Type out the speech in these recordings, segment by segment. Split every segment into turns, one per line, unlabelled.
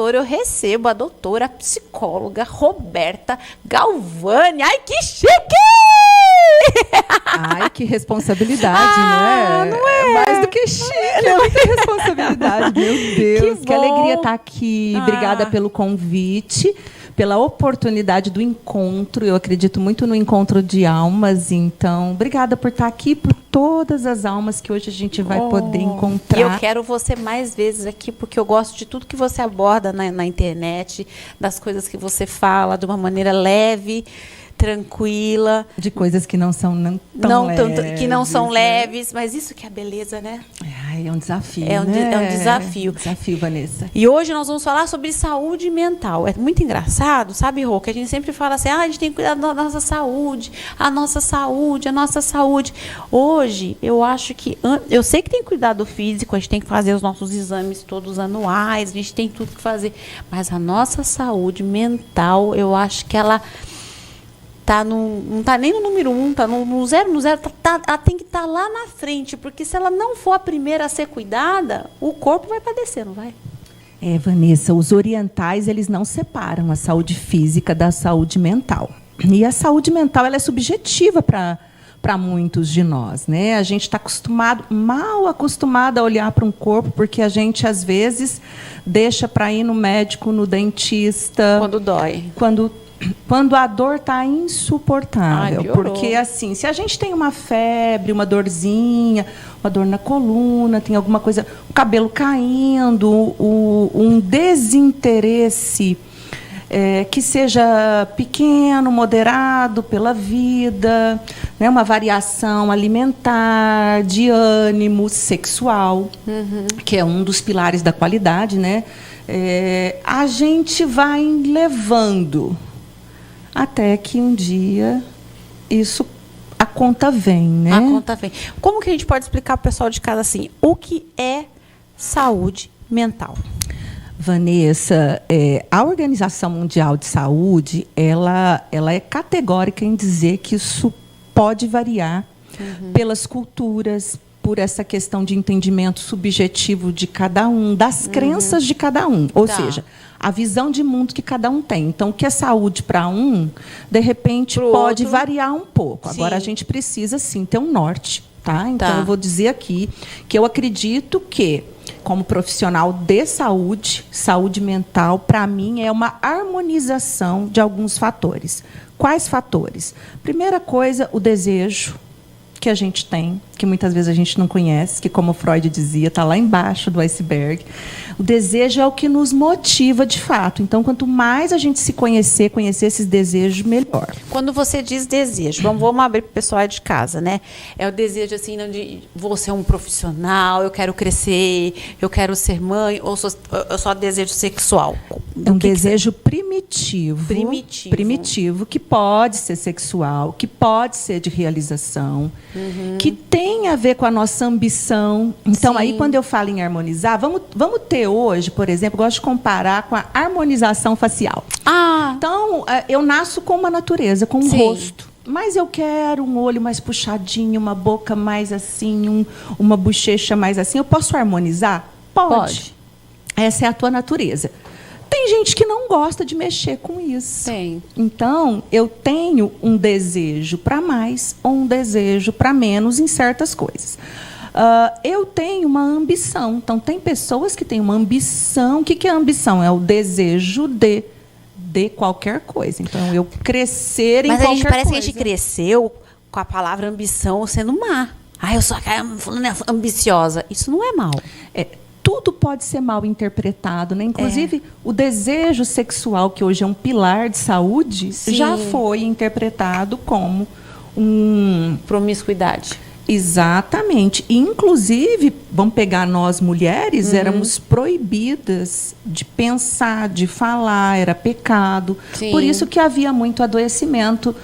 doutora, eu recebo a doutora psicóloga Roberta Galvani. Ai, que chique!
Ai, que responsabilidade, não é?
Não é?
Mais do que chique, é muita responsabilidade, meu Deus. Que alegria estar aqui. Obrigada pelo convite, pela oportunidade do encontro. Eu acredito muito no encontro de almas, então, obrigada por estar aqui, por todas as almas que hoje a gente vai poder encontrar.
E eu quero você mais vezes aqui, porque eu gosto de tudo que você aborda na internet, das coisas que você fala de uma maneira leve, tranquila.
De coisas que não são tão leves.
Que não são leves, mas isso que é a beleza, né?
Ai, é um desafio,
É um desafio.
Desafio, Vanessa.
E hoje nós vamos falar sobre saúde mental. É muito engraçado, sabe, Rô, que a gente sempre fala assim, a gente tem que cuidar da nossa saúde, a nossa saúde, a nossa saúde. Hoje, eu acho que... Eu sei que tem que cuidar do físico, a gente tem que fazer os nossos exames todos anuais, a gente tem tudo que fazer. Mas a nossa saúde mental, eu acho que ela... não está nem no número 1, está no zero, ela tem que estar lá na frente, porque se ela não for a primeira a ser cuidada, o corpo vai padecer, não vai?
Vanessa, os orientais, eles não separam a saúde física da saúde mental. E a saúde mental, ela é subjetiva para muitos de nós, né? A gente está mal acostumado a olhar para um corpo, porque a gente, às vezes, deixa para ir no médico, no dentista...
Quando dói.
Quando a dor está insuportável.
Ai,
porque, assim, se a gente tem uma febre, uma dorzinha, uma dor na coluna, tem alguma coisa, o cabelo caindo, um desinteresse que seja pequeno, moderado pela vida, né, uma variação alimentar, de ânimo, sexual, que é um dos pilares da qualidade, né? A gente vai levando até que um dia a conta vem, né?
A conta vem. Como que a gente pode explicar para o pessoal de casa assim, o que é saúde mental?
Vanessa, a Organização Mundial de Saúde, ela é categórica em dizer que isso pode variar pelas culturas, por essa questão de entendimento subjetivo de cada um, das crenças de cada um. Ou seja, a visão de mundo que cada um tem. Então, o que é saúde para um, de repente, pode variar um pouco.
Sim.
Agora, a gente precisa, sim, ter um norte. Tá? Então, eu vou dizer aqui que eu acredito que, como profissional de saúde mental, para mim, é uma harmonização de alguns fatores. Quais fatores? Primeira coisa, o desejo que a gente tem, que muitas vezes a gente não conhece, que, como Freud dizia, está lá embaixo do iceberg. O desejo é o que nos motiva de fato. Então, quanto mais a gente se conhecer esses desejos, melhor.
Quando você diz desejo, vamos abrir para o pessoal de casa, né? É o desejo assim, de vou ser um profissional, eu quero crescer, eu quero ser mãe, ou só desejo sexual?
É um desejo primitivo. Primitivo, que pode ser sexual, que pode ser de realização, que tem a ver com a nossa ambição. Então, aí, quando eu falo em harmonizar, vamos ter hoje, por exemplo, gosto de comparar com a harmonização facial. Então, eu nasço com uma natureza, com um rosto. Mas eu quero um olho mais puxadinho, uma boca mais assim, uma bochecha mais assim. Eu posso harmonizar? Pode. Essa é a tua natureza. Tem gente que não gosta de mexer com isso.
Tem.
Então, eu tenho um desejo para mais ou um desejo para menos em certas coisas. Eu tenho uma ambição. Então, tem pessoas que têm uma ambição. O que é ambição? É o desejo de qualquer coisa. Então, eu crescer em qualquer coisa. Mas
parece que a gente cresceu com a palavra ambição sendo má. Eu sou ambiciosa. Isso não é mal.
Tudo pode ser mal interpretado, né? Inclusive, o desejo sexual, que hoje é um pilar de saúde, já foi interpretado como
promiscuidade.
Exatamente. E, inclusive, vamos pegar nós mulheres, éramos proibidas de pensar, de falar, era pecado.
Sim.
Por isso que havia muito adoecimento.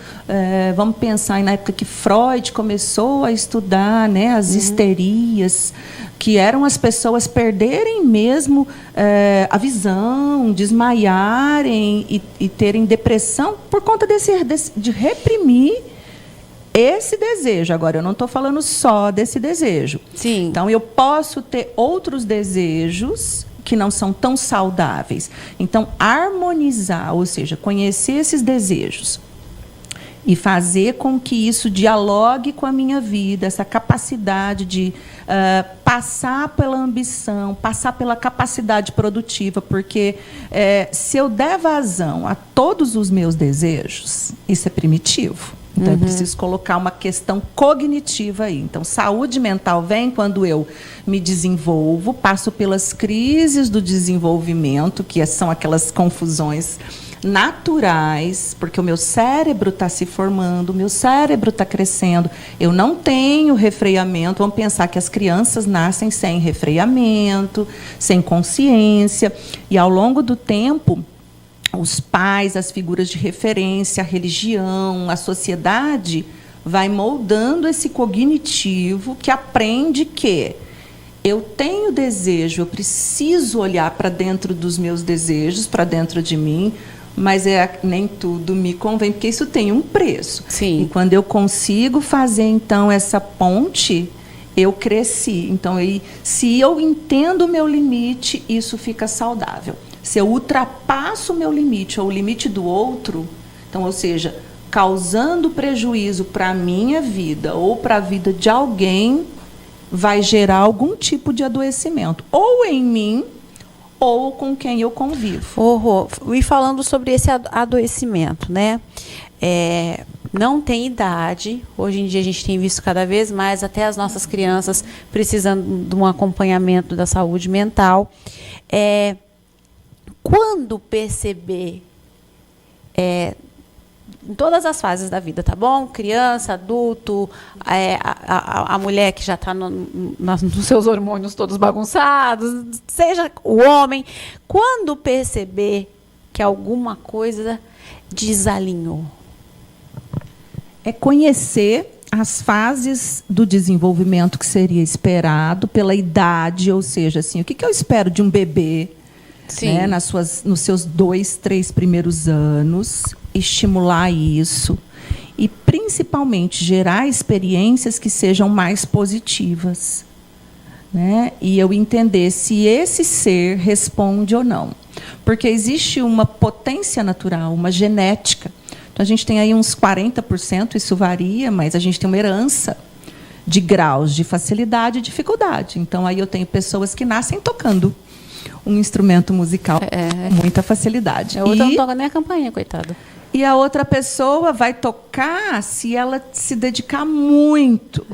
Vamos pensar na época que Freud começou a estudar, né, as histerias, que eram as pessoas perderem mesmo a visão, desmaiarem e terem depressão por conta de reprimir esse desejo. Agora, eu não estou falando só desse desejo.
Sim.
Então, eu posso ter outros desejos que não são tão saudáveis. Então, harmonizar, ou seja, conhecer esses desejos e fazer com que isso dialogue com a minha vida, essa capacidade de passar pela ambição, passar pela capacidade produtiva, porque se eu der vazão a todos os meus desejos, isso é primitivo. Então, eu preciso colocar uma questão cognitiva aí. Então, saúde mental vem quando eu me desenvolvo, passo pelas crises do desenvolvimento, que são aquelas confusões naturais, porque o meu cérebro está se formando, o meu cérebro está crescendo, eu não tenho refreamento. Vamos pensar que as crianças nascem sem refreamento, sem consciência, e ao longo do tempo, os pais, as figuras de referência, a religião, a sociedade vai moldando esse cognitivo que aprende que eu tenho desejo, eu preciso olhar para dentro dos meus desejos, para dentro de mim, mas nem tudo me convém, porque isso tem um preço.
Sim.
E quando eu consigo fazer, então, essa ponte, eu cresci. Então, se eu entendo o meu limite, isso fica saudável. Se eu ultrapasso o meu limite ou o limite do outro, então, ou seja, causando prejuízo para a minha vida ou para a vida de alguém, vai gerar algum tipo de adoecimento, ou em mim, ou com quem eu convivo.
E falando sobre esse adoecimento, né? Não tem idade. Hoje em dia a gente tem visto cada vez mais até as nossas crianças precisando de um acompanhamento da saúde mental. Quando perceber, em todas as fases da vida, tá bom? Criança, adulto, a mulher que já está nos seus hormônios todos bagunçados, seja o homem. Quando perceber que alguma coisa desalinhou?
É conhecer as fases do desenvolvimento que seria esperado pela idade, ou seja, assim, o que eu espero de um bebê, né, nos seus 2, 3 primeiros anos, estimular isso e, principalmente, gerar experiências que sejam mais positivas, né? E eu entender se esse ser responde ou não. Porque existe uma potência natural, uma genética. Então, a gente tem aí uns 40%, isso varia, mas a gente tem uma herança de graus de facilidade e dificuldade. Então, aí eu tenho pessoas que nascem tocando um instrumento musical com muita facilidade.
A outra não toca nem a campainha, coitada.
E a outra pessoa vai tocar se ela se dedicar muito.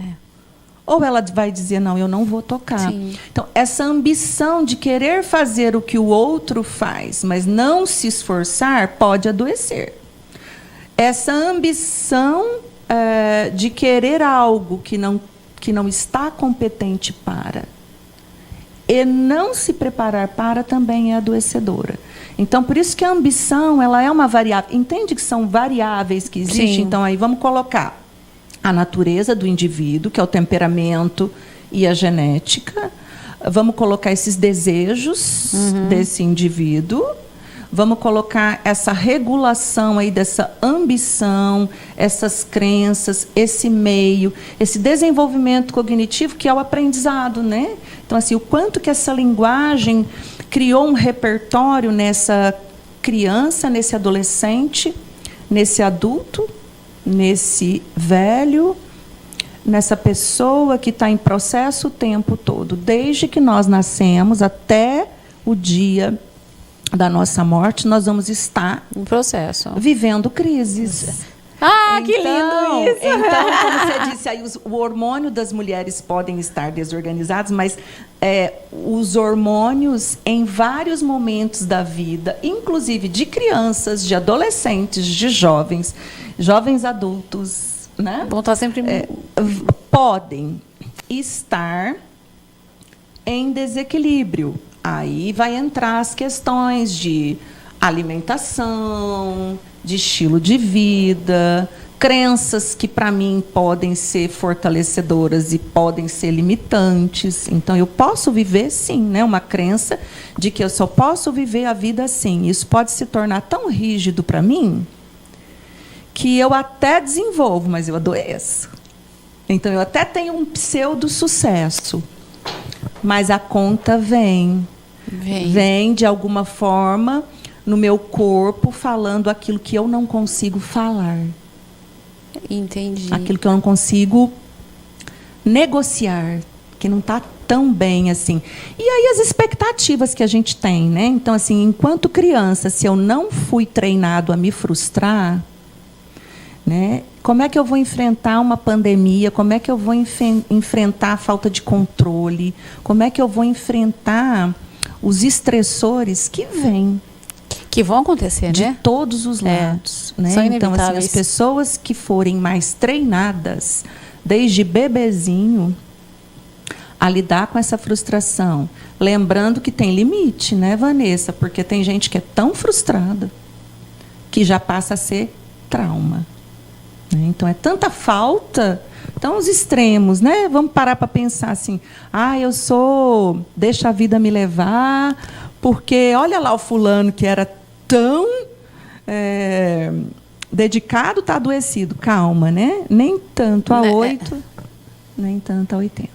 Ou ela vai dizer, não, eu não vou tocar.
Sim.
Então, essa ambição de querer fazer o que o outro faz, mas não se esforçar, pode adoecer. Essa ambição de querer algo que não está competente para e não se preparar para também é adoecedora. Então, por isso que a ambição ela é uma variável. Entende que são variáveis que existem?
Sim.
Então, aí vamos colocar a natureza do indivíduo, que é o temperamento e a genética. Vamos colocar esses desejos desse indivíduo. Vamos colocar essa regulação aí dessa ambição, essas crenças, esse meio, esse desenvolvimento cognitivo que é o aprendizado, né? Então, assim, o quanto que essa linguagem criou um repertório nessa criança, nesse adolescente, nesse adulto, nesse velho, nessa pessoa que está em processo o tempo todo, desde que nós nascemos até o dia da nossa morte, nós vamos estar
em processo,
vivendo crises.
Que lindo isso!
Então, como você disse, aí, o hormônio das mulheres podem estar desorganizados, mas os hormônios, em vários momentos da vida, inclusive de crianças, de adolescentes, de jovens adultos, né?
Vão estar sempre...
podem estar em desequilíbrio. Aí vai entrar as questões de alimentação, de estilo de vida, crenças que, para mim, podem ser fortalecedoras e podem ser limitantes. Então, eu posso viver, sim, né, uma crença de que eu só posso viver a vida assim. Isso pode se tornar tão rígido para mim que eu até desenvolvo, mas eu adoeço. Então, eu até tenho um pseudo-sucesso, mas a conta vem. Vem de alguma forma no meu corpo falando aquilo que eu não consigo falar.
Entendi.
Aquilo que eu não consigo negociar, que não está tão bem assim. E aí as expectativas que a gente tem, né? Então, assim, enquanto criança, se eu não fui treinado a me frustrar, né? Como é que eu vou enfrentar uma pandemia? Como é que eu vou enfrentar a falta de controle? Como é que eu vou enfrentar os estressores que vêm?
Que vão acontecer,
de
né?
todos os lados. Né? Então, assim, as pessoas que forem mais treinadas, desde bebezinho, a lidar com essa frustração. Lembrando que tem limite, né, Vanessa? Porque tem gente que é tão frustrada que já passa a ser trauma. Então, é tanta falta. Então, os extremos, né? Vamos parar para pensar assim. Deixa a vida me levar, porque olha lá o fulano que era tão dedicado, está adoecido. Calma, né? Nem tanto a 8, nem tanto a 80.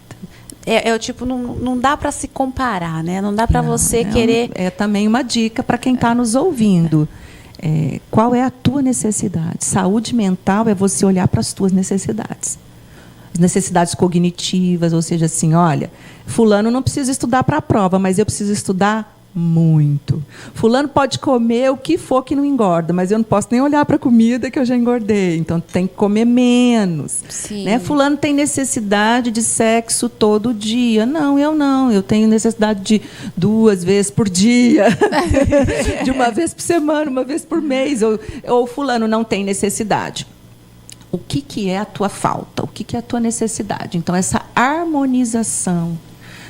Tipo, não dá para se comparar, né? Não dá para você querer...
É também uma dica para quem está nos ouvindo. Qual é a tua necessidade? Saúde mental é você olhar para as tuas necessidades. As necessidades cognitivas, ou seja, assim, olha, fulano não precisa estudar para a prova, mas eu preciso estudar muito. Fulano pode comer o que for que não engorda, mas eu não posso nem olhar para a comida que eu já engordei. Então, tem que comer menos.
Sim.
Né? Fulano tem necessidade de sexo todo dia. Não, eu não. Eu tenho necessidade de 2 vezes por dia. De 1 vez por semana, 1 vez por mês. Ou fulano não tem necessidade. O que é a tua falta? O que é a tua necessidade? Então, essa harmonização.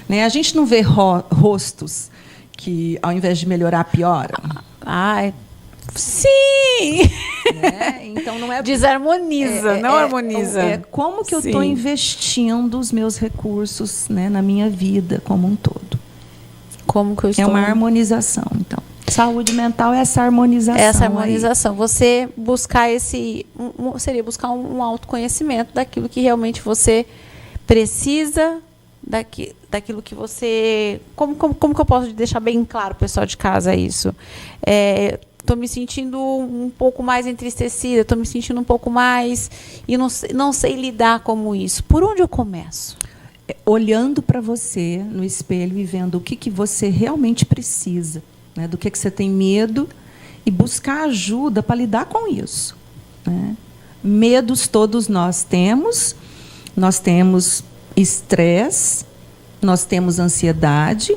Né? A gente não vê rostos que, ao invés de melhorar, piora.
Sim!
Né? Então, não é...
Desarmoniza, não harmoniza.
Como que eu estou investindo os meus recursos, né, na minha vida como um todo.
Como que eu estou...
É uma harmonização, então. Saúde mental é essa harmonização.
Essa harmonização. Aí. Você buscar seria buscar um autoconhecimento daquilo que realmente você precisa, daquilo que você... Como que eu posso deixar bem claro, pessoal de casa, isso? Estou me sentindo um pouco mais entristecida, estou me sentindo um pouco mais... E não sei lidar com isso. Por onde eu começo?
Olhando para você no espelho e vendo o que você realmente precisa, né? Do que você tem medo e buscar ajuda para lidar com isso. Né? Medos todos nós temos estresse, nós temos ansiedade,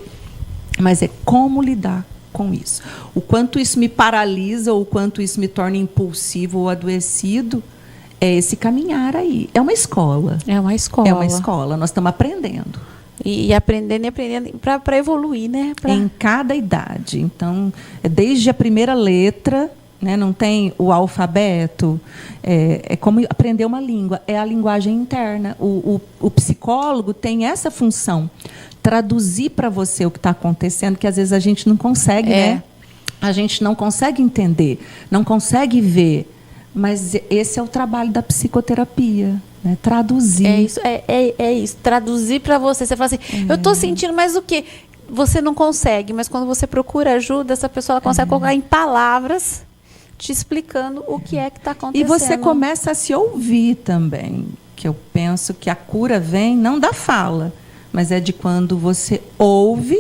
mas é como lidar com isso. O quanto isso me paralisa, ou o quanto isso me torna impulsivo ou adoecido, é esse caminhar aí. É uma escola.
É uma escola.
É uma escola. Nós estamos aprendendo.
E aprendendo para evoluir, né?
Em cada idade. Então, desde a primeira letra, né, não tem o alfabeto, é como aprender uma língua, é a linguagem interna. O psicólogo tem essa função, traduzir para você o que está acontecendo, que às vezes a gente não consegue, né? A gente não consegue entender, não consegue ver, mas esse é o trabalho da psicoterapia, né? Traduzir.
É isso, traduzir para você. Você fala assim, eu estou sentindo, mas o quê? Você não consegue, mas quando você procura ajuda, essa pessoa ela consegue colocar em palavras, te explicando o que é que está acontecendo.
E você começa a se ouvir também, que eu penso que a cura vem não da fala, mas é de quando você ouve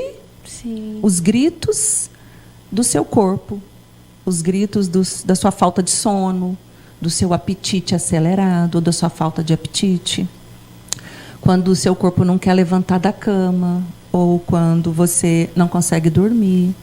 os gritos do seu corpo, os gritos da sua falta de sono, do seu apetite acelerado, ou da sua falta de apetite. Quando o seu corpo não quer levantar da cama, ou quando você não consegue dormir.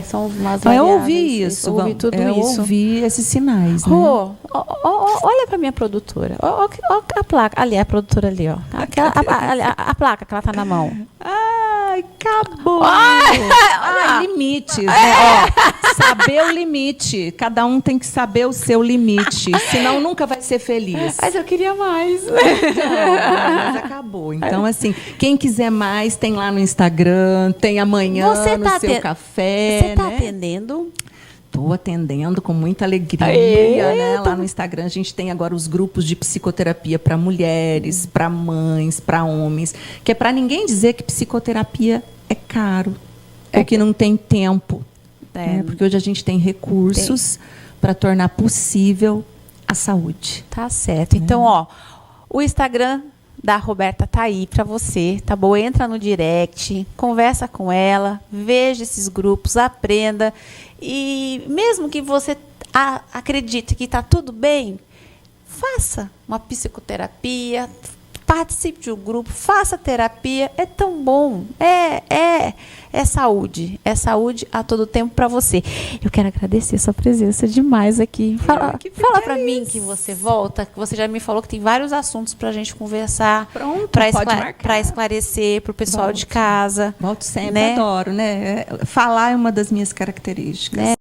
São umas variáveis.
Eu ouvi isso.
Eu ouvi tudo isso.
Eu ouvi esses sinais.
Rô, né? Olha para minha produtora. Olha a placa. Ali, a produtora ali, ó. A placa que ela está na mão.
Ai, acabou. Ai, limites. Né? Ó, saber o limite. Cada um tem que saber o seu limite. Senão nunca vai ser feliz.
Mas eu queria mais.
Mas acabou. Então, assim, quem quiser mais, tem lá no Instagram, tem amanhã no seu café.
Você está atendendo?
Estou atendendo com muita alegria. Né? Lá no Instagram a gente tem agora os grupos de psicoterapia para mulheres, para mães, para homens, que é para ninguém dizer que psicoterapia é caro. é que não tem tempo. Né? Porque hoje a gente tem recursos para tornar possível a saúde.
Tá certo. Então, ó, o Instagram da Roberta tá aí para você, tá bom? Entra no direct, conversa com ela, veja esses grupos, aprenda. E mesmo que você acredite que tá tudo bem, faça uma psicoterapia, participe de um grupo, faça terapia, é tão bom, é saúde a todo tempo para você. Eu quero agradecer a sua presença demais aqui. Fala para mim que você volta, que você já me falou que tem vários assuntos para a gente conversar, para esclarecer para o pessoal de casa.
Volto sempre,
né?
adoro, né? Falar é uma das minhas características.
Né?